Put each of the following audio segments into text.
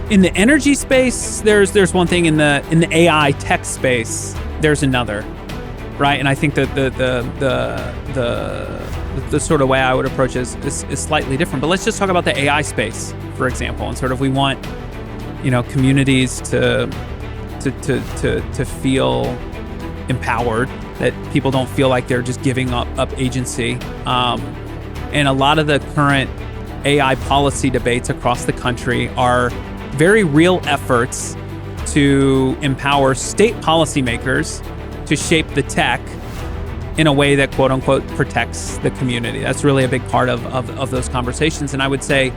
In the energy space, there's one thing. In the AI tech space, there's another, right? And I think that the sort of way I would approach is slightly different. But let's just talk about the AI space, for example, and sort of we want, communities to feel empowered, that people don't feel like they're just giving up agency. And a lot of the current AI policy debates across the country are very real efforts to empower state policymakers to shape the tech in a way that, quote unquote, protects the community. That's really a big part of those conversations. And I would say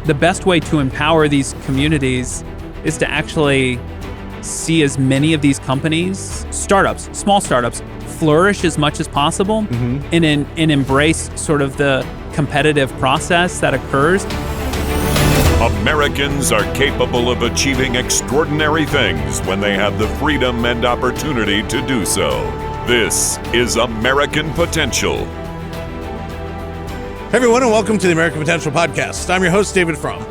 the best way to empower these communities is to actually see as many of these companies, startups, small startups, flourish as much as possible, and embrace sort of the competitive process that occurs. Americans are capable of achieving extraordinary things when they have the freedom and opportunity to do so. This is American Potential. Hey everyone, and welcome to the American Potential Podcast. I'm your host, David Fromm.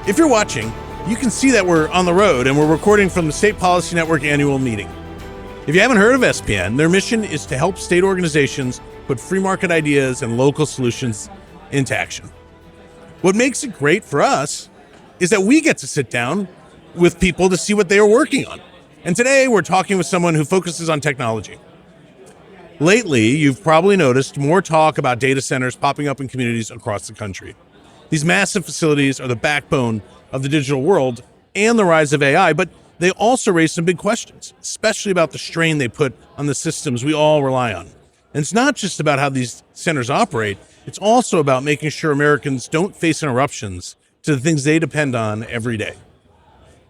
If you're watching, you can see that we're on the road and we're recording from the State Policy Network annual meeting. If you haven't heard of SPN, their mission is to help state organizations put free market ideas and local solutions into action. What makes it great for us is that we get to sit down with people to see what they are working on. And today we're talking with someone who focuses on technology. Lately, you've probably noticed more talk about data centers popping up in communities across the country. These massive facilities are the backbone of the digital world and the rise of AI, but they also raise some big questions, especially about the strain they put on the systems we all rely on. And it's not just about how these centers operate, it's also about making sure Americans don't face interruptions to the things they depend on every day.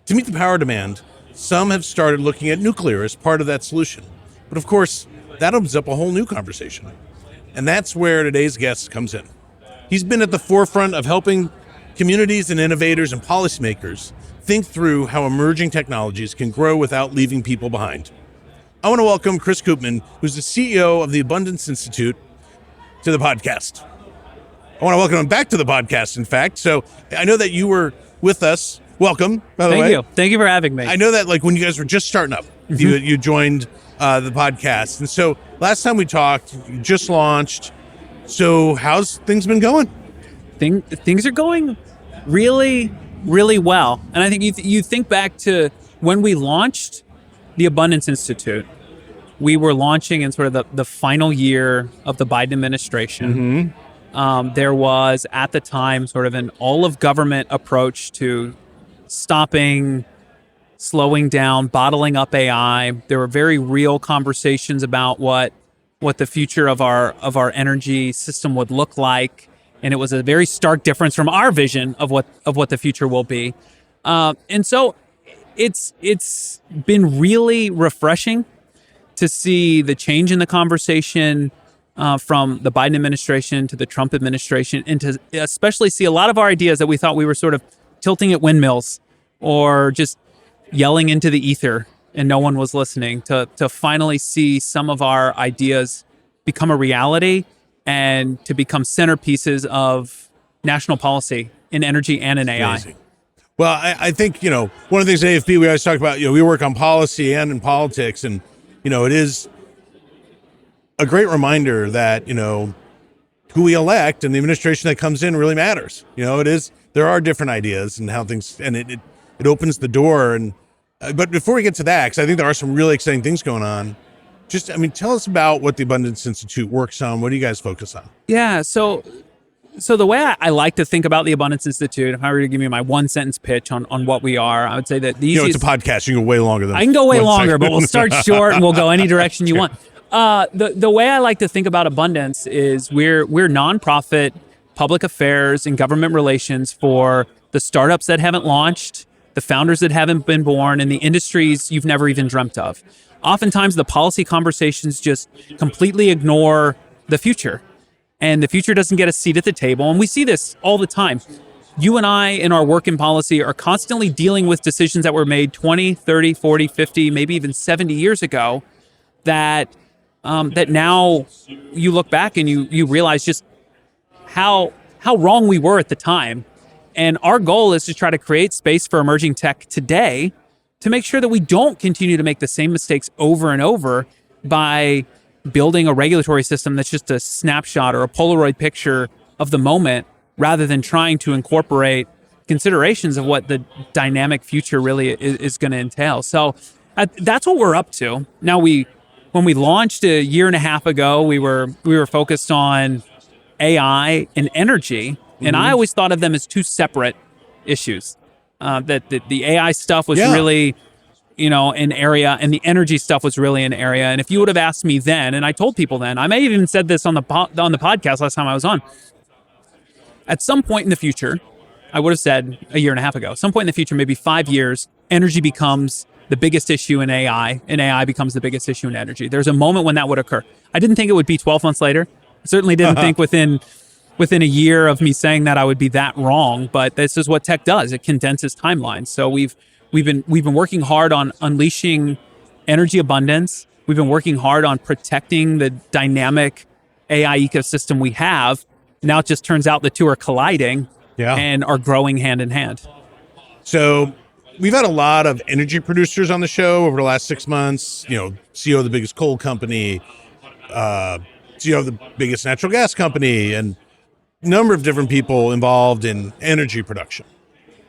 To meet the power demand, some have started looking at nuclear as part of that solution. But of course, that opens up a whole new conversation. And that's where today's guest comes in. He's been at the forefront of helping communities and innovators and policymakers think through how emerging technologies can grow without leaving people behind. I want to welcome Chris Koopman, who's the CEO of the Abundance Institute, to the podcast. I want to welcome him back to the podcast, in fact. So I know that you were with us. Welcome, by the way. Thank you. Thank you for having me. I know that when you guys were just starting up, you joined the podcast. And so last time we talked, you just launched. So how's things been going? Things are going really, really well. And I think you think back to when we launched the Abundance Institute, we were launching in sort of the final year of the Biden administration. There was, at the time, sort of an all-of-government approach to stopping, slowing down, bottling up AI. There were very real conversations about what the future of our energy system would look like, and it was a very stark difference from our vision of what the future will be. And so it's been really refreshing to see the change in the conversation from the Biden administration to the Trump administration, and to especially see a lot of our ideas that we thought we were sort of tilting at windmills or just yelling into the ether and no one was listening, to finally see some of our ideas become a reality and to become centerpieces of national policy in energy and in AI. Amazing. Well, I think, one of the things at AFP we always talk about, we work on policy and in politics, and, it is a great reminder that, who we elect and the administration that comes in really matters. There are different ideas and how things, and it opens the door. And but before we get to that, because I think there are some really exciting things going on, tell us about what the Abundance Institute works on. What do you guys focus on? Yeah, so the way I like to think about the Abundance Institute, if I were to give you my one sentence pitch on what we are, I would say that the easiest... it's a podcast. You can go way longer than... I can go way longer, but we'll start short and we'll go any direction you want. The way I like to think about Abundance is we're nonprofit public affairs and government relations for the startups that haven't launched, the founders that haven't been born, and the industries you've never even dreamt of. Oftentimes, the policy conversations just completely ignore the future, and the future doesn't get a seat at the table. And we see this all the time. You and I, in our work in policy, are constantly dealing with decisions that were made 20, 30, 40, 50, maybe even 70 years ago that now you look back and you realize just how wrong we were at the time. And our goal is to try to create space for emerging tech today to make sure that we don't continue to make the same mistakes over and over by building a regulatory system that's just a snapshot or a Polaroid picture of the moment, rather than trying to incorporate considerations of what the dynamic future really is going to entail. So that's what we're up to. Now, when we launched a year and a half ago, we were focused on AI and energy, and I always thought of them as two separate issues. That the AI stuff was really, an area, and the energy stuff was really an area. And if you would have asked me then, and I told people then, I may have even said this on the podcast last time I was on, at some point in the future, I would have said a year and a half ago, some point in the future, maybe 5 years, energy becomes the biggest issue in AI, and AI becomes the biggest issue in energy. There's a moment when that would occur. I didn't think it would be 12 months later. I certainly didn't think within a year of me saying that I would be that wrong, but this is what tech does. It condenses timelines. So we've been working hard on unleashing energy abundance. We've been working hard on protecting the dynamic AI ecosystem we have. Now it just turns out the two are colliding and are growing hand in hand. So we've had a lot of energy producers on the show over the last 6 months, CEO of the biggest coal company, CEO of the biggest natural gas company, and a number of different people involved in energy production.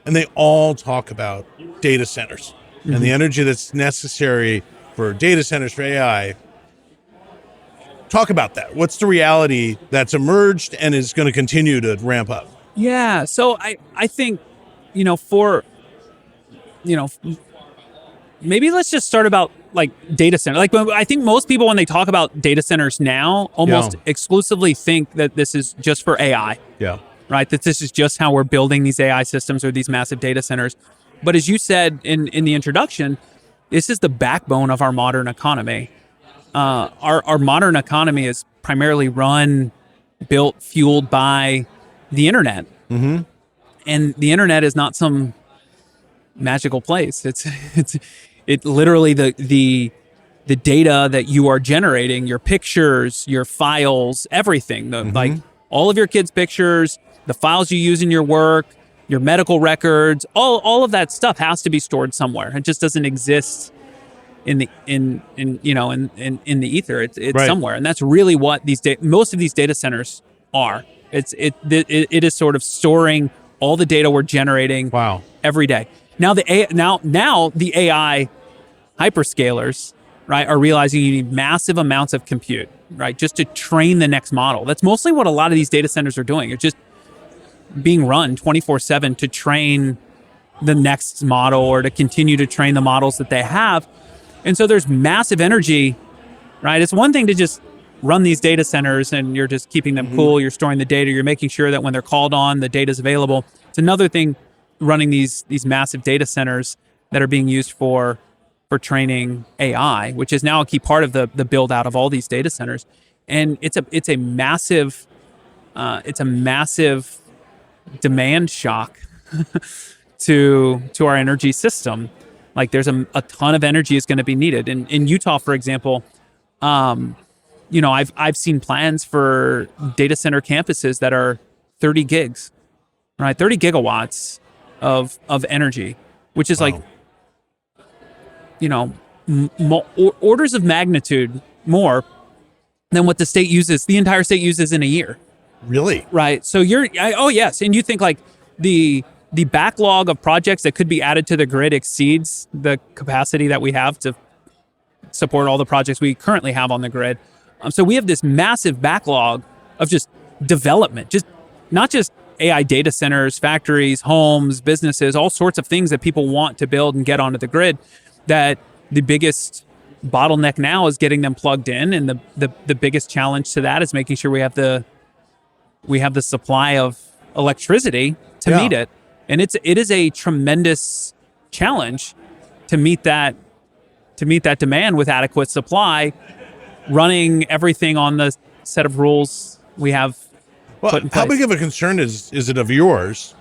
And they all talk about data centers and the energy that's necessary for data centers, for AI. Talk about that. What's the reality that's emerged and is going to continue to ramp up? Yeah. So I think, maybe let's just start about like data center. Like, I think most people, when they talk about data centers now, almost exclusively think that this is just for AI. Yeah. Right. That this is just how we're building these AI systems or these massive data centers. But as you said in the introduction, this is the backbone of our modern economy. Our modern economy is primarily built, fueled by the internet. Mm-hmm. And the internet is not some magical place. It literally the data that you are generating, your pictures, your files, everything, like all of your kids' pictures, the files you use in your work, your medical records, all of that stuff has to be stored somewhere. It just doesn't exist in the ether. It's right. Somewhere, and that's really what most of these data centers are. It is sort of storing all the data we're generating every day. Now the AI hyperscalers, right, are realizing you need massive amounts of compute, right, just to train the next model. That's mostly what a lot of these data centers are doing. It's just being run 24/7 to train the next model or to continue to train the models that they have. And so there's massive energy, right? It's one thing to just run these data centers and you're just keeping them cool, you're storing the data, you're making sure that when they're called on, the data's available. It's another thing running these massive data centers that are being used for training AI, which is now a key part of the build out of all these data centers. And it's a massive demand shock to our energy system. Like there's a ton of energy is going to be needed. In Utah, for example, I've seen plans for data center campuses that are 30 gigs, right? 30 gigawatts of energy, which is like, orders of magnitude more than what the entire state uses in a year. Really? Right. So yes. And you think like the backlog of projects that could be added to the grid exceeds the capacity that we have to support all the projects we currently have on the grid. So we have this massive backlog of just development, just not just AI data centers, factories, homes, businesses, all sorts of things that people want to build and get onto the grid, that the biggest bottleneck now is getting them plugged in. And the biggest challenge to that is making sure we have the supply of electricity to meet it. And it is a tremendous challenge to meet that demand with adequate supply, running everything on the set of rules we have put in place. How big of a concern is it of yours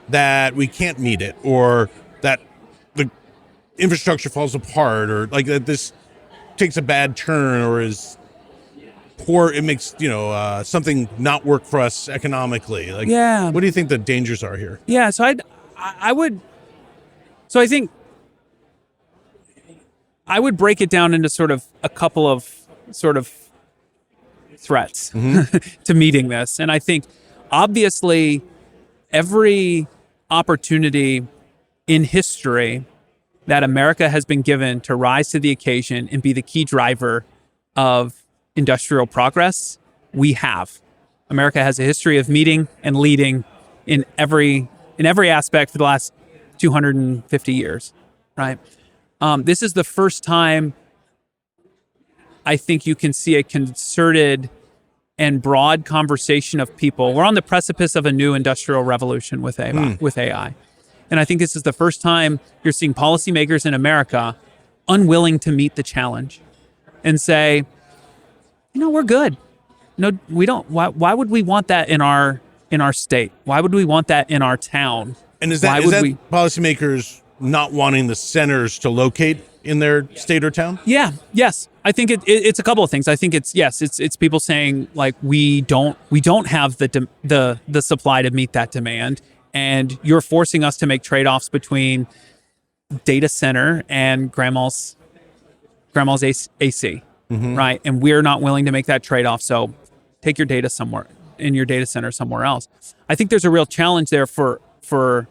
that we can't meet it, or that the infrastructure falls apart, or like that this takes a bad turn, or is poor. It makes something not work for us economically. Like, Yeah. what do you think the dangers are here? Yeah. So I think I would break it down into sort of a couple of sort of threats to meeting this. And I think obviously every opportunity in history that America has been given to rise to the occasion and be the key driver of industrial progress, we have. America has a history of meeting and leading in every aspect for the last 250 years, right? This is the first time I think you can see a concerted and broad conversation of people. We're on the precipice of a new industrial revolution with AI. And I think this is the first time you're seeing policymakers in America unwilling to meet the challenge and say, we're good. No, we don't. Why would we want that in our state? Why would we want that in our town? And is that policymakers not wanting the centers to locate in their state or town? Yeah. Yes. I think it's a couple of things. I think it's people saying like we don't have the supply to meet that demand, and you're forcing us to make trade-offs between data center and grandma's AC, right? And we're not willing to make that trade-off. So take your data center somewhere else. I think there's a real challenge there for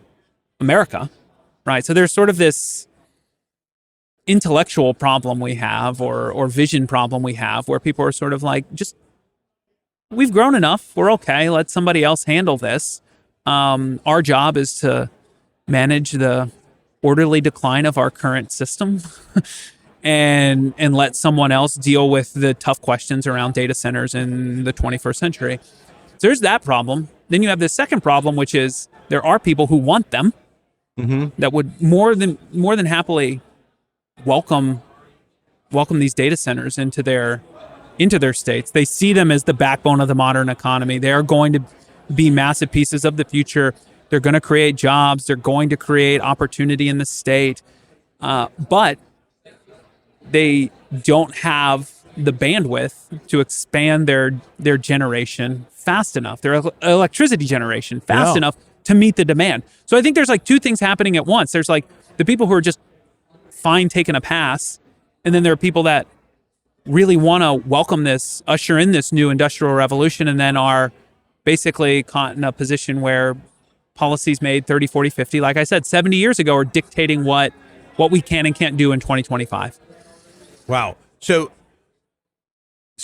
America, right? So there's sort of this intellectual problem we have or vision problem we have where people are sort of like, we've grown enough. We're okay. Let somebody else handle this. Our job is to manage the orderly decline of our current system and let someone else deal with the tough questions around data centers in the 21st century. So there's that problem. Then you have the second problem, which is there are people who want them that would more than happily welcome these data centers into their states. They see them as the backbone of the modern economy. They are going to be massive pieces of the future. They're going to create jobs. They're going to create opportunity in the state. But they don't have the bandwidth to expand their generation fast enough, their electricity generation fast enough to meet the demand. So I think there's like two things happening at once. There's like the people who are just fine taking a pass, and then there are people that really want to welcome this, usher in this new industrial revolution, and then are basically caught in a position where policies made 30, 40, 50, like I said, 70 years ago are dictating what we can and can't do in 2025. Wow. So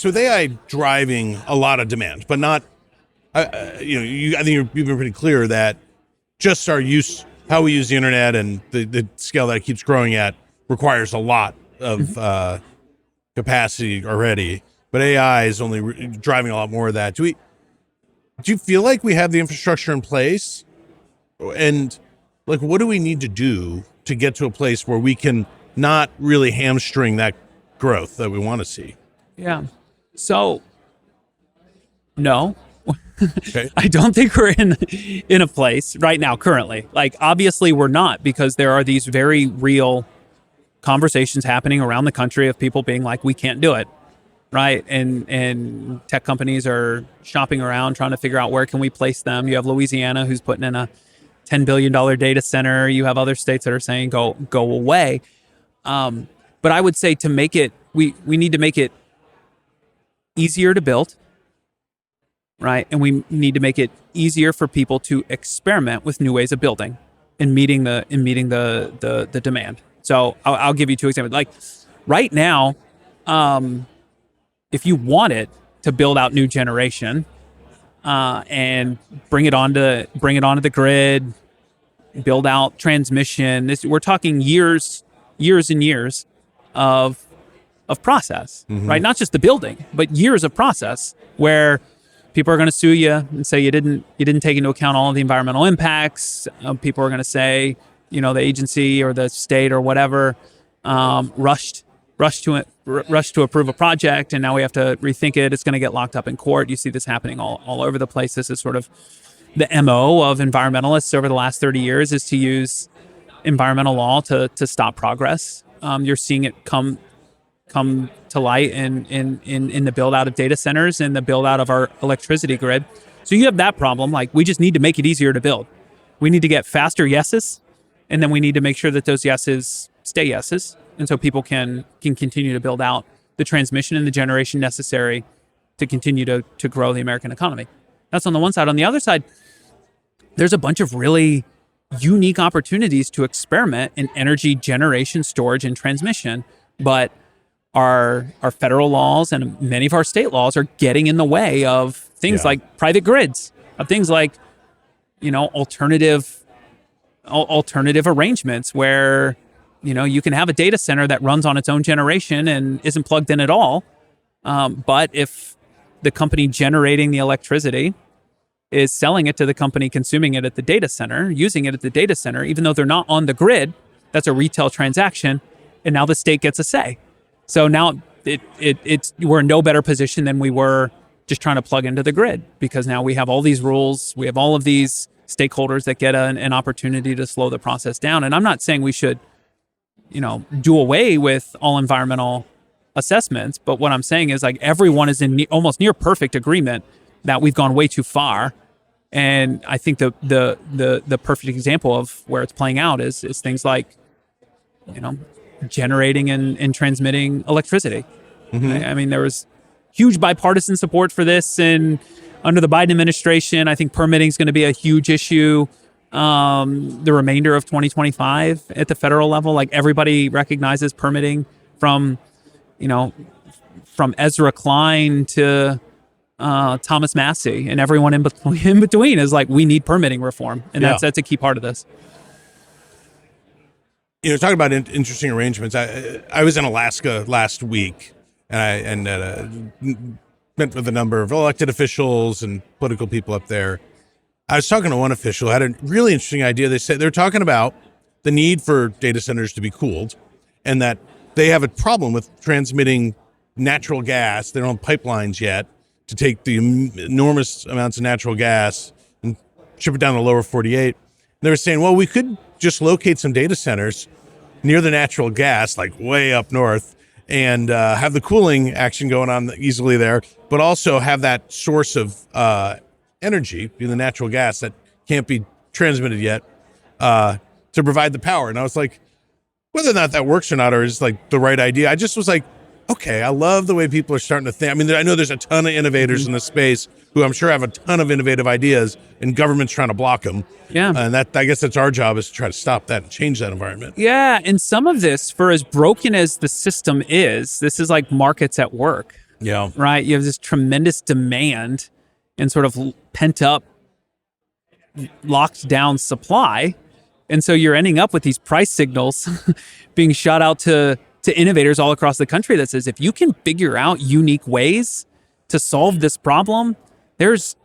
AI driving a lot of demand, but not, I think you've been pretty clear that just our use, how we use the internet and the scale that it keeps growing at requires a lot of capacity already, but AI is only driving a lot more of that. Do you feel like we have the infrastructure in place? And like, what do we need to do to get to a place where we can not really hamstring that growth that we want to see? Yeah. So, no. Okay. I don't think we're in a place right now currently. Like, obviously we're not, because there are these very real conversations happening around the country of people being like, we can't do it. Right. And tech companies are shopping around trying to figure out where can we place them. You have Louisiana, who's putting in a $10 billion data center. You have other states that are saying go away. But I would say to make it, we need to make it easier to build. Right. And we need to make it easier for people to experiment with new ways of building and meeting the demand. So I'll give you two examples. Like right now, if you wanted to build out new generation and bring it onto the grid, build out transmission, we're talking years and years of process, right? Not just the building, but years of process where people are going to sue you and say you didn't take into account all of the environmental impacts. People are going to say, the agency or the state or whatever rushed to approve a project, and now we have to rethink it. It's going to get locked up in court. You see this happening all over the place. This is sort of the MO of environmentalists over the last 30 years, is to use environmental law to stop progress. You're seeing it come come to light in the build out of data centers and the build out of our electricity grid. So you have that problem. Like, we just need to make it easier to build. We need to get faster yeses, and then we need to make sure that those yeses stay yeses, and so people can continue to build out the transmission and the generation necessary to continue to grow the American economy. That's on the one side. On the other side, there's a bunch of really unique opportunities to experiment in energy generation, storage, and transmission, but our federal laws and many of our state laws are getting in the way of things like private grids, of things like, alternative arrangements where, you can have a data center that runs on its own generation and isn't plugged in at all. But if the company generating the electricity is selling it to the company consuming it at the data center, using it at the data center, even though they're not on the grid, that's a retail transaction, and now the state gets a say. So now we're in no better position than we were just trying to plug into the grid, because now we have all these rules, we have all of these stakeholders that get an opportunity to slow the process down. And I'm not saying we should, do away with all environmental assessments, but what I'm saying is, like, everyone is in almost near perfect agreement that we've gone way too far. And I think the perfect example of where it's playing out is things like, generating and transmitting electricity. Mm-hmm. I mean, there was huge bipartisan support for this, and under the Biden administration, I think permitting is going to be a huge issue. The remainder of 2025 at the federal level, like, everybody recognizes permitting from Ezra Klein to Thomas Massey, and everyone in between is like, we need permitting reform, and that's a key part of this. Talking about interesting arrangements. I was in Alaska last week, and I met with a number of elected officials and political people up there. I was talking to one official who had a really interesting idea. They're talking about the need for data centers to be cooled, and that they have a problem with transmitting natural gas. They don't have pipelines yet to take the enormous amounts of natural gas and ship it down to the lower 48. And they were saying, well, we could just locate some data centers near the natural gas, like way up north, and have the cooling action going on easily there, but also have that source of energy, being the natural gas that can't be transmitted yet, to provide the power. And I was like, whether or not that works or not, or is like the right idea, I just was like, okay, I love the way people are starting to think. I mean, I know there's a ton of innovators in this space who I'm sure have a ton of innovative ideas, and government's trying to block them. Yeah. And I guess that's our job, is to try to stop that and change that environment. Yeah. And some of this, for as broken as the system is, this is like markets at work. Yeah. Right. You have this tremendous demand and sort of pent up, locked down supply. And so you're ending up with these price signals being shot out to innovators all across the country that says, if you can figure out unique ways to solve this problem, there's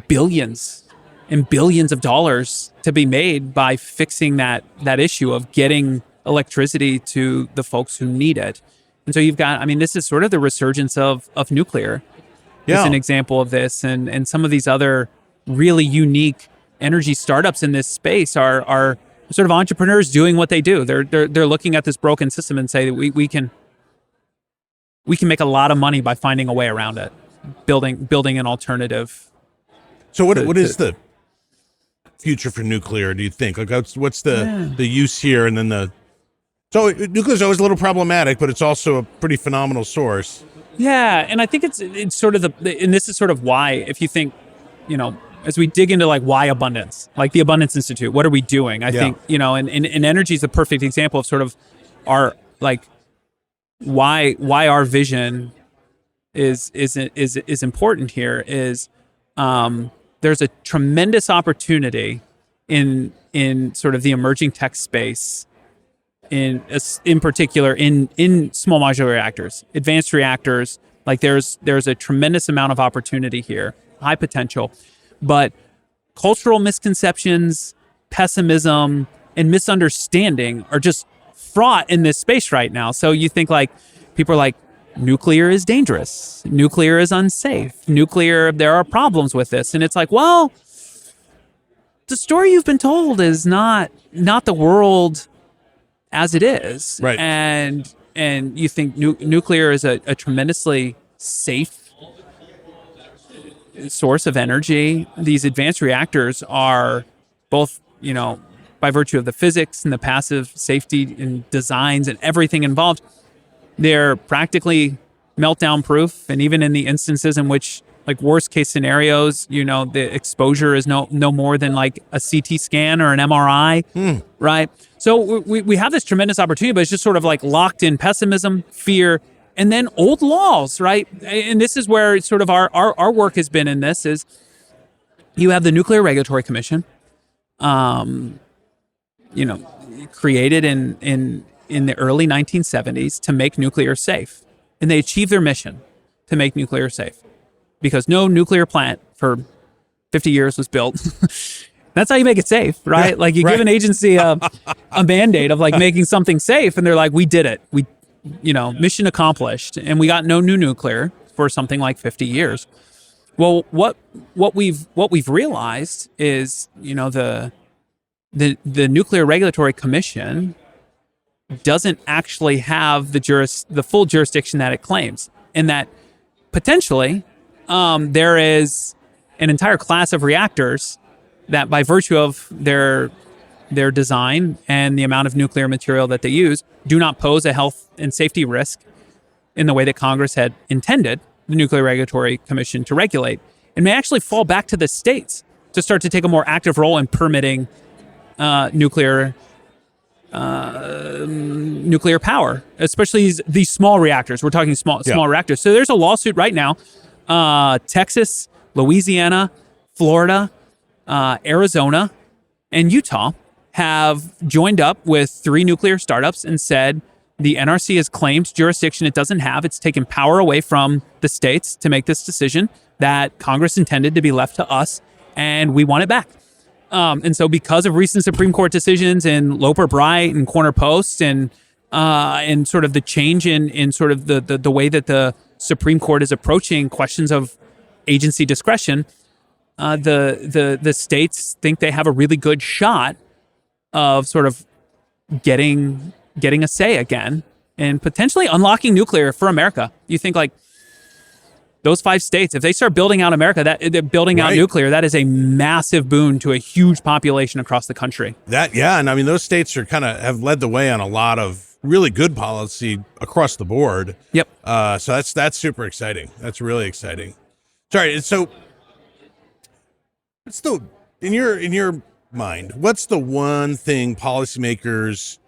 billions and billions of dollars to be made by fixing that issue of getting electricity to the folks who need it. And so you've got, this is sort of the resurgence of nuclear. Yeah. Is an example of this. And some of these other really unique energy startups in this space are sort of entrepreneurs doing what they do. They're looking at this broken system and say that we can make a lot of money by finding a way around it, building an alternative. So what is the future for nuclear, do you think? Like, what's the use here? And then so nuclear is always a little problematic, but it's also a pretty phenomenal source. Yeah, and I think it's sort of and this is sort of why, if you think, as we dig into like why abundance, like the Abundance Institute, what are we doing? I think, and energy is a perfect example of sort of our, like, why our vision is important here is there's a tremendous opportunity in sort of the emerging tech space, in particular in small modular reactors, advanced reactors. Like, there's a tremendous amount of opportunity here, high potential. But cultural misconceptions, pessimism, and misunderstanding are just fraught in this space right now. So you think, like, people are like, nuclear is dangerous, nuclear is unsafe, nuclear, there are problems with this. And it's like, well, the story you've been told is not the world as it is. Right. And and you think nuclear is a tremendously safe source of energy. These advanced reactors are both, by virtue of the physics and the passive safety and designs and everything involved, they're practically meltdown proof. And even in the instances in which, like, worst case scenarios, the exposure is no more than like a CT scan or an MRI, right? So we have this tremendous opportunity, but it's just sort of like locked in pessimism, fear, and then old laws, right? And this is where sort of our work has been in this is you have the Nuclear Regulatory Commission, created in the early 1970s to make nuclear safe. And they achieved their mission to make nuclear safe because no nuclear plant for 50 years was built. That's how you make it safe, right? Yeah, like you give an agency a mandate of like making something safe and they're like, we did it. Mission accomplished. And we got no new nuclear for something like 50 years. Well, what we've realized is, the Nuclear Regulatory Commission doesn't actually have the full jurisdiction that it claims, and that potentially there is an entire class of reactors that, by virtue of their design and the amount of nuclear material that they use, do not pose a health and safety risk in the way that Congress had intended the Nuclear Regulatory Commission to regulate, and may actually fall back to the states to start to take a more active role in permitting nuclear power, especially these small reactors. We're talking small reactors. So there's a lawsuit right now. Texas, Louisiana, Florida, Arizona, and Utah have joined up with 3 nuclear startups and said the NRC has claimed jurisdiction it doesn't have. It's taken power away from the states to make this decision that Congress intended to be left to us, and we want it back. And so because of recent Supreme Court decisions in Loper Bright and Corner Post and sort of the change in sort of the way that the Supreme Court is approaching questions of agency discretion, the states think they have a really good shot of sort of getting a say again and potentially unlocking nuclear for America. You think like those 5 states, if they start building out America, they're building out nuclear, that is a massive boon to a huge population across the country. And I mean, those states are have led the way on a lot of really good policy across the board. Yep. So that's super exciting. That's really exciting. Sorry. So what's in your mind, what's the one thing policymakers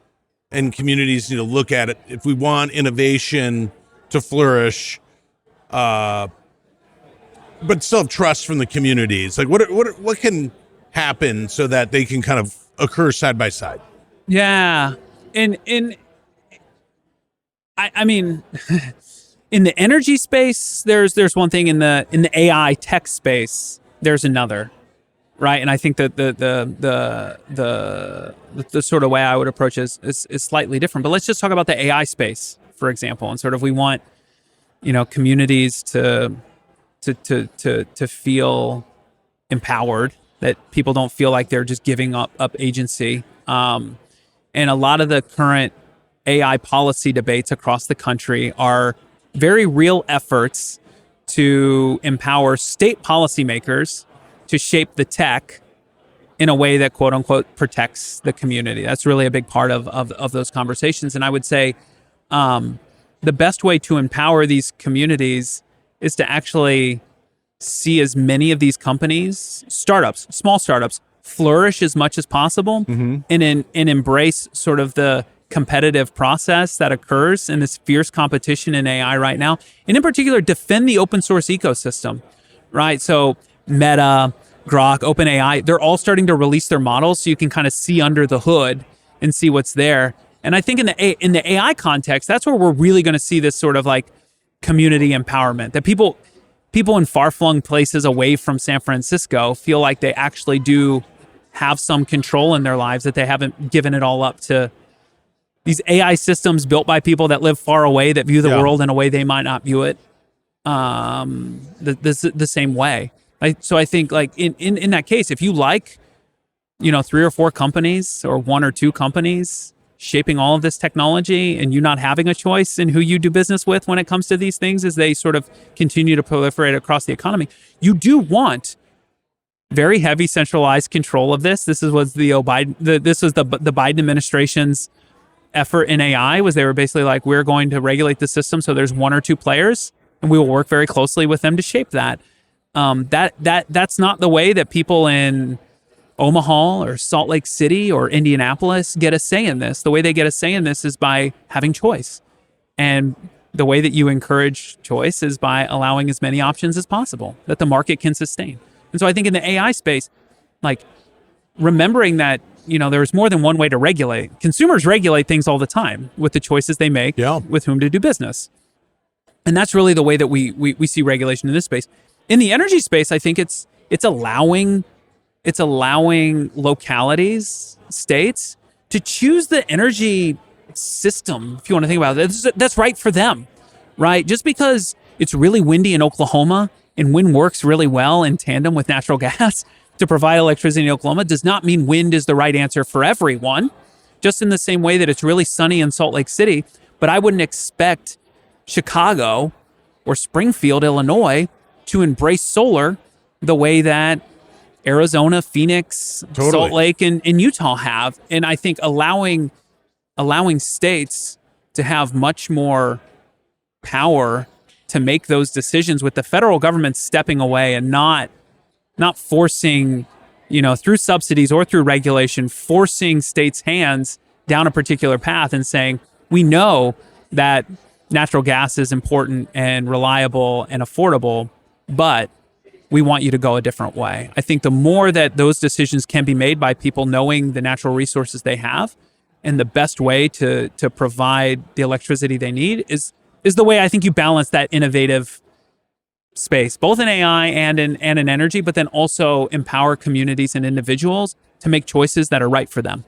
and communities need to look at it if we want innovation to flourish, but still have trust from the communities? Like what can happen so that they can kind of occur side by side? Yeah. I mean, in the energy space, there's one thing. In the AI tech space, there's another, right? And I think that the sort of way I would approach it is slightly different. But let's just talk about the AI space, for example, and sort of we want communities to feel empowered, that people don't feel like they're just giving up agency. And a lot of the current AI policy debates across the country are very real efforts to empower state policymakers to shape the tech in a way that, quote unquote, protects the community. That's really a big part of those conversations. And I would say the best way to empower these communities is to actually see as many of these companies, startups, small startups, flourish as much as possible, and embrace sort of the competitive process that occurs in this fierce competition in AI right now. And in particular, defend the open source ecosystem, right? So Meta, Grok, OpenAI, they're all starting to release their models so you can kind of see under the hood and see what's there. And I think in the AI context, that's where we're really going to see this sort of like community empowerment, that people in far-flung places away from San Francisco feel like they actually do have some control in their lives, that they haven't given it all up to these AI systems built by people that live far away, that view the world in a way they might not view it the same way. So I think like in that case, if you like, 3 or 4 companies or 1 or 2 companies shaping all of this technology and you not having a choice in who you do business with when it comes to these things as they sort of continue to proliferate across the economy, you do want very heavy centralized control of this. This was the Biden administration's effort in AI, was they were basically like, we're going to regulate the system so there's one or two players and we will work very closely with them to shape that. That's not the way that people in Omaha or Salt Lake City or Indianapolis get a say in this. The way they get a say in this is by having choice. And the way that you encourage choice is by allowing as many options as possible that the market can sustain. And so I think in the AI space, like remembering that, there's more than one way to regulate. Consumers regulate things all the time with the choices they make with whom to do business. And that's really the way that we see regulation in this space. In the energy space, I think it's allowing localities, states, to choose the energy system, if you want to think about it, that's right for them, right? Just because it's really windy in Oklahoma and wind works really well in tandem with natural gas to provide electricity in Oklahoma does not mean wind is the right answer for everyone, just in the same way that it's really sunny in Salt Lake City, but I wouldn't expect Chicago or Springfield, Illinois to embrace solar the way that Arizona, Phoenix, Salt Lake, and Utah have. And I think allowing states to have much more power to make those decisions with the federal government stepping away and not forcing, through subsidies or through regulation, forcing states' hands down a particular path and saying, we know that natural gas is important and reliable and affordable, but we want you to go a different way. I think the more that those decisions can be made by people knowing the natural resources they have and the best way to provide the electricity they need is the way I think you balance that innovative space, both in AI and in energy, but then also empower communities and individuals to make choices that are right for them.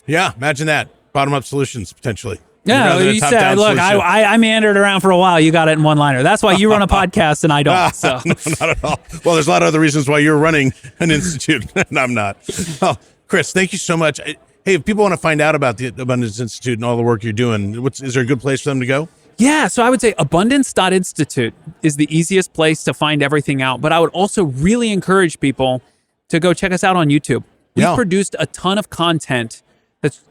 Yeah, imagine that. Bottom-up solutions, potentially. Yeah, you said, look, I meandered around for a while. You got it in one-liner. That's why you run a podcast and I don't. So. No, not at all. Well, there's a lot of other reasons why you're running an institute and I'm not. Oh, Chris, thank you so much. Hey, if people want to find out about the Abundance Institute and all the work you're doing, is there a good place for them to go? Yeah, so I would say abundance.institute is the easiest place to find everything out. But I would also really encourage people to go check us out on YouTube. We've produced a ton of content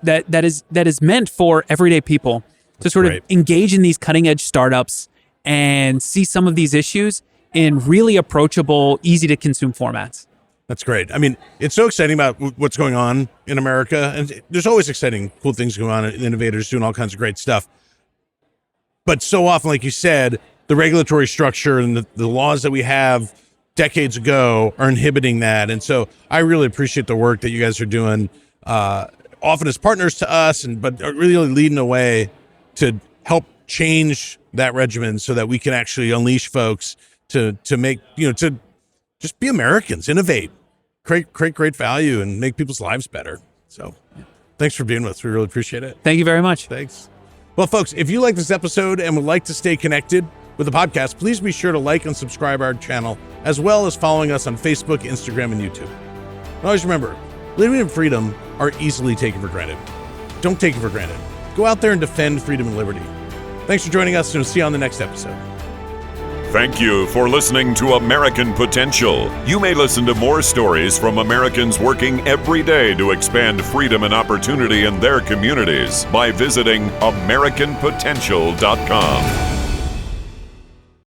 that is meant for everyday people to sort of engage in these cutting edge startups and see some of these issues in really approachable, easy to consume formats. That's great. I mean, it's so exciting about what's going on in America, and there's always exciting, cool things going on, and innovators doing all kinds of great stuff. But so often, like you said, the regulatory structure and the laws that we have decades ago are inhibiting that. And so I really appreciate the work that you guys are doing, often as partners to us, but really leading the way to help change that regimen so that we can actually unleash folks to make, to just be Americans, innovate, create great value, and make people's lives better. So thanks for being with us. We really appreciate it. Thank you very much. Thanks. Well, folks, if you like this episode and would like to stay connected with the podcast, please be sure to like and subscribe our channel, as well as following us on Facebook, Instagram, and YouTube. And always remember, liberty and freedom are easily taken for granted. Don't take it for granted. Go out there and defend freedom and liberty. Thanks for joining us, and we'll see you on the next episode. Thank you for listening to American Potential. You may listen to more stories from Americans working every day to expand freedom and opportunity in their communities by visiting AmericanPotential.com.